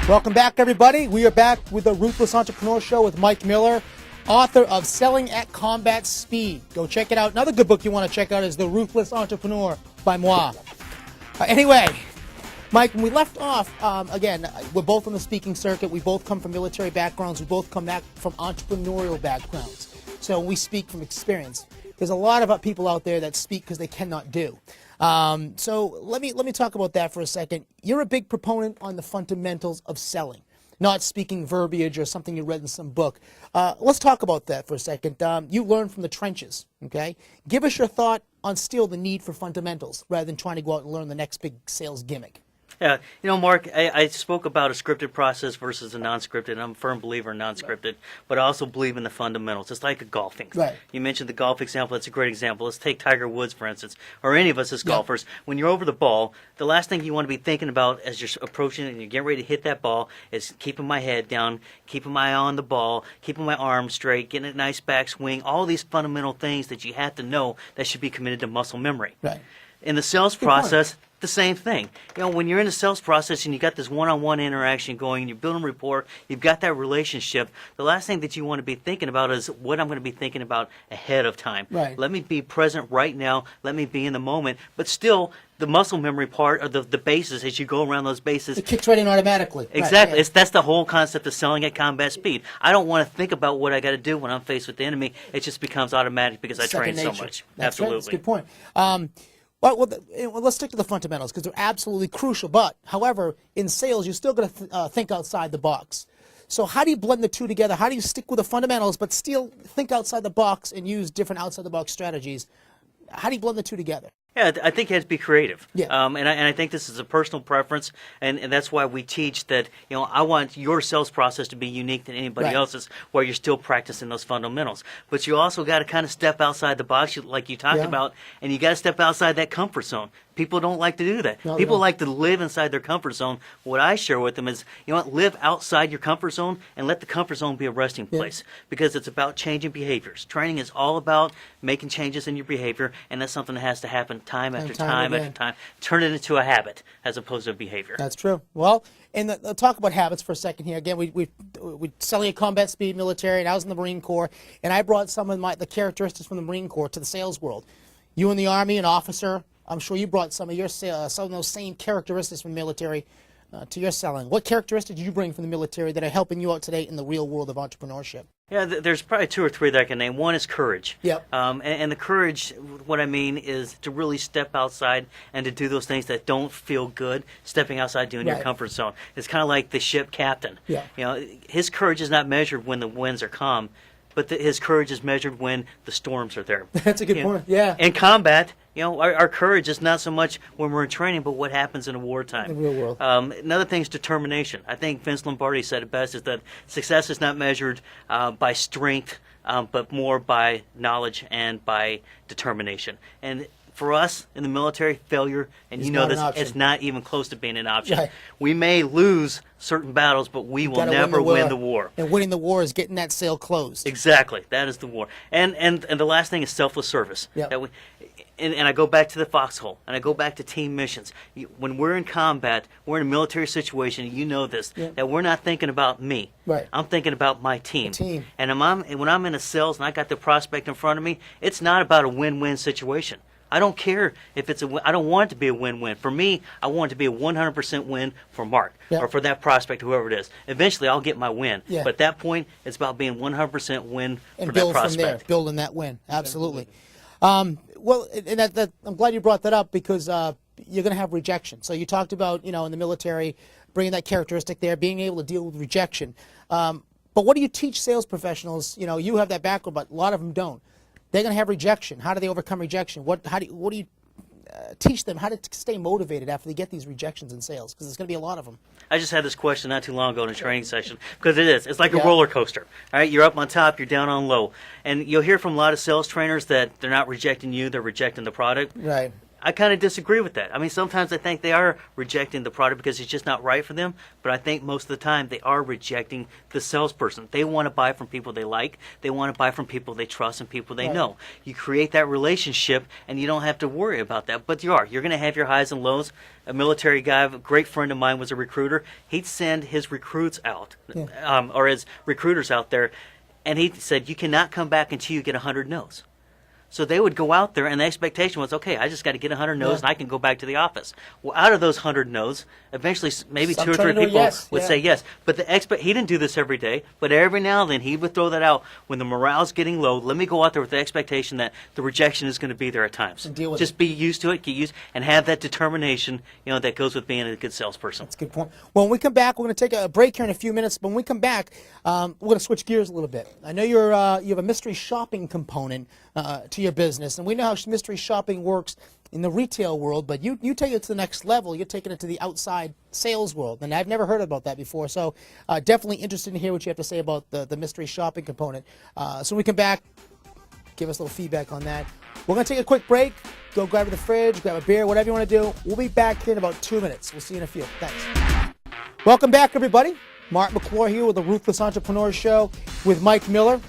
Welcome back, everybody. We are back with the Ruthless Entrepreneur Show with Mike Miller, author of Selling at Combat Speed. Go check it out. Another good book you want to check out is The Ruthless Entrepreneur by moi. Anyway, Mike, when we left off, again, we're both on the speaking circuit. We both come from military backgrounds. We both come back from entrepreneurial backgrounds. So we speak from experience. There's a lot of people out there that speak because they cannot do. So let me talk about that for a second. You're a big proponent on the fundamentals of selling, not speaking verbiage or something you read in some book. Let's talk about that for a second. You learn from the trenches, okay? Give us your thought on still the need for fundamentals rather than trying to go out and learn the next big sales gimmick. Yeah, you know, Mark, I spoke about a scripted process versus a non-scripted. I'm a firm believer in non-scripted, but I also believe in the fundamentals. It's like a golfing. Right. You mentioned the golf example. That's a great example. Let's take Tiger Woods, for instance, or any of us as golfers. When you're over the ball, the last thing you want to be thinking about as you're approaching it and you're getting ready to hit that ball is keeping my head down, keeping my eye on the ball, keeping my arm straight, getting a nice backswing, all these fundamental things that you have to know that should be committed to muscle memory. Right. In the sales process, the same thing. You know, when you're in the sales process and you got this one-on-one interaction going and you're building rapport, you've got that relationship, the last thing that you want to be thinking about is what I'm going to be thinking about ahead of time. Right. Let me be present right now. Let me be in the moment. But still, the muscle memory part of the bases, as you go around those bases, it kicks right in automatically. Exactly. Right, yeah. That's the whole concept of selling at combat speed. I don't want to think about what I got to do when I'm faced with the enemy. It just becomes automatic because I train so much. That's Absolutely. Right. That's a good point. Well, let's stick to the fundamentals because they're absolutely crucial. But, however, in sales, you're still going to think outside the box. So how do you blend the two together? How do you stick with the fundamentals but still think outside the box and use different outside-the-box strategies? How do you blend the two together? Yeah, I think you have to be creative. Yeah. And I think this is a personal preference, and that's why we teach that, you know, I want your sales process to be unique than anybody else's where you're still practicing those fundamentals. But you also got to kind of step outside the box, like you talked about, and you got to step outside that comfort zone. People don't like to do that. No, People like to live inside their comfort zone. What I share with them is, you know what, live outside your comfort zone and let the comfort zone be a resting place because it's about changing behaviors. Training is all about making changes in your behavior, and that's something that has to happen time after time after time. Turn it into a habit as opposed to a behavior. That's true. Well, and talk about habits for a second here. Again, we selling at combat speed military, and I was in the Marine Corps, and I brought some of the characteristics from the Marine Corps to the sales world. You in the Army, an officer, I'm sure you brought some of those same characteristics from the military to your selling. What characteristics did you bring from the military that are helping you out today in the real world of entrepreneurship? Yeah, there's probably two or three that I can name. One is courage. Yep. And the courage, what I mean is to really step outside and to do those things that don't feel good, stepping outside, doing your comfort zone. It's kind of like the ship captain. Yeah. You know, his courage is not measured when the winds are calm, but his courage is measured when the storms are there. That's a good point, yeah. In combat, you know, our courage is not so much when we're in training, but what happens in a wartime. In the real world. Another thing is determination. I think Vince Lombardi said it best, is that success is not measured by strength, but more by knowledge and by determination. And for us in the military, failure, and you know this, it's not even close to being an option. Right. We may lose certain battles, but we will never win the war. And winning the war is getting that sale closed. Exactly. That is the war. And the last thing is selfless service. Yep. That and I go back to the foxhole, and I go back to team missions. When we're in combat, we're in a military situation, and you know this, that we're not thinking about me. Right. I'm thinking about my team. The team. And when I'm in a sales and I got the prospect in front of me, it's not about a win-win situation. I don't care if it's I don't want it to be a win-win. For me, I want it to be a 100% win for Mark or for that prospect, whoever it is. Eventually, I'll get my win. Yeah. But at that point, it's about being 100% win and for build that prospect. from there, building that win. Absolutely. Well, and I'm glad you brought that up because you're going to have rejection. So you talked about, in the military, bringing that characteristic there, being able to deal with rejection. But what do you teach sales professionals? You have that background, but a lot of them don't. They're going to have rejection. How do they overcome rejection? What do you teach them how to stay motivated after they get these rejections in sales? Because there's going to be a lot of them. I just had this question not too long ago in a training session because it is. It's like a roller coaster. All right, you're up on top, you're down on low, and you'll hear from a lot of sales trainers that they're not rejecting you, they're rejecting the product. Right. I kind of disagree with that. I mean, sometimes I think they are rejecting the product because it's just not right for them, but I think most of the time they are rejecting the salesperson. They want to buy from people they like. They want to buy from people they trust and people they know. You create that relationship, and you don't have to worry about that, but you're going to have your highs and lows. A military guy, a great friend of mine was a recruiter. He'd send his recruits out, or his recruiters out there, and he said, you cannot come back until you get 100 no's. So they would go out there, and the expectation was, okay, I just got to get 100 no's, and I can go back to the office. Well, out of those 100 no's, eventually maybe Some 2 or 3 turn into a people yes, would say yes. But he didn't do this every day, but every now and then he would throw that out when the morale's getting low. Let me go out there with the expectation that the rejection is going to be there at times. And deal with just be used to it, get used, and have that determination, that goes with being a good salesperson. That's a good point. Well, when we come back, we're going to take a break here in a few minutes. But when we come back, we're going to switch gears a little bit. I know you have a mystery shopping component to your business, and we know how mystery shopping works in the retail world, but you take it to the next level. You're taking it to the outside sales world, and I've never heard about that before. So definitely interested to hear what you have to say about the mystery shopping component. So when we come back, give us a little feedback on that. We're going to take a quick break. Go grab the fridge, grab a beer, whatever you want to do. We'll be back here in about 2 minutes. We'll see you in a few. Thanks. Welcome back, everybody. Mark McClure here with the Ruthless Entrepreneur Show with Mike Miller.